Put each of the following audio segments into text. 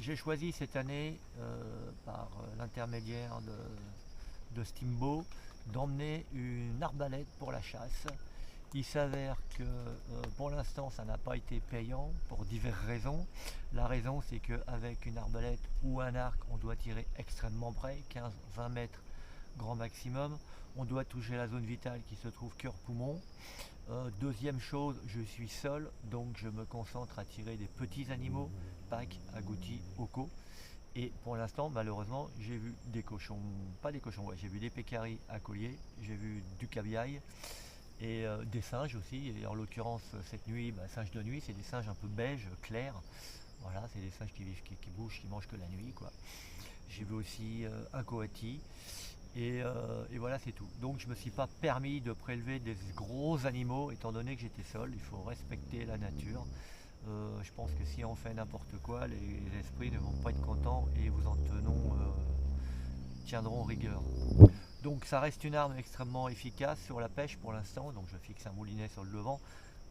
j'ai choisi cette année, par l'intermédiaire de Steambo, d'emmener une arbalète pour la chasse. Il s'avère que pour l'instant ça n'a pas été payant pour diverses raisons. La raison c'est qu'avec une arbalète ou un arc on doit tirer extrêmement près, 15-20 mètres grand maximum. On doit toucher la zone vitale qui se trouve cœur-poumon. Deuxième chose, je suis seul, donc je me concentre à tirer des petits animaux, pâques, agoutis, ocos. Et pour l'instant, malheureusement, j'ai vu des cochons, pas des cochons, ouais, j'ai vu des pécaris à collier, j'ai vu du cabillaï et des singes aussi. Et en l'occurrence, cette nuit, singes de nuit, c'est des singes un peu beige, clairs. Voilà, c'est des singes qui vivent, qui bougent, qui mangent que la nuit, quoi. J'ai vu aussi un coati. Et voilà, c'est tout. Donc je me suis pas permis de prélever des gros animaux étant donné que j'étais seul. Il faut respecter la nature. Je pense que si on fait n'importe quoi, les esprits ne vont pas être contents et vous en tiendront rigueur. Donc ça reste une arme extrêmement efficace sur la pêche pour l'instant. Donc je fixe un moulinet sur le levant.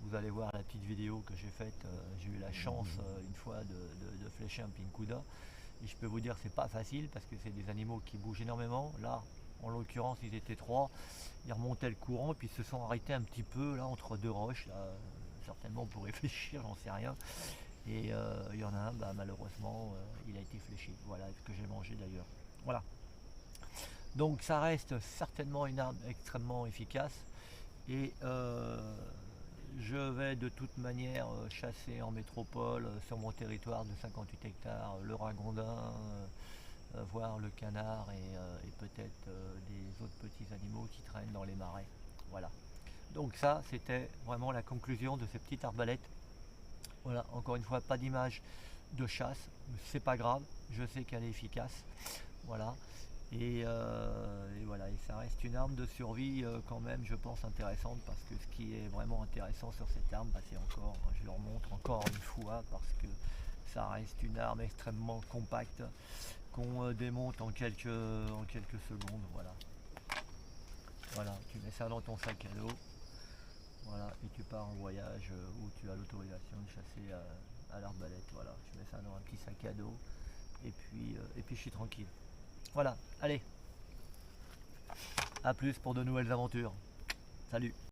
Vous allez voir la petite vidéo que j'ai faite. J'ai eu la chance une fois de flécher un pincuda. Et je peux vous dire que c'est pas facile parce que c'est des animaux qui bougent énormément. Là, en l'occurrence, ils étaient trois. Ils remontaient le courant et puis ils se sont arrêtés un petit peu là entre deux roches. Là, certainement pour réfléchir, j'en sais rien. Et il y en a un, malheureusement, il a été fléché. Voilà ce que j'ai mangé d'ailleurs. Voilà. Donc ça reste certainement une arme extrêmement efficace. Et je vais de toute manière chasser en métropole sur mon territoire de 58 hectares le ragondin, voir le canard et peut-être des autres petits animaux qui traînent dans les marais. Voilà. Donc ça, c'était vraiment la conclusion de ces petites arbalètes. Voilà, encore une fois, pas d'image de chasse, c'est pas grave, je sais qu'elle est efficace. Voilà. Et voilà, et ça reste une arme de survie quand même, je pense, intéressante, parce que ce qui est vraiment intéressant sur cette arme, c'est encore, je le remontre encore une fois, parce que ça reste une arme extrêmement compacte qu'on démonte en quelques secondes. Voilà. Voilà, tu mets ça dans ton sac à dos, voilà, et tu pars en voyage où tu as l'autorisation de chasser à l'arbalète. Voilà, tu mets ça dans un petit sac à dos, et puis je suis tranquille. Voilà, allez, à plus pour de nouvelles aventures. Salut.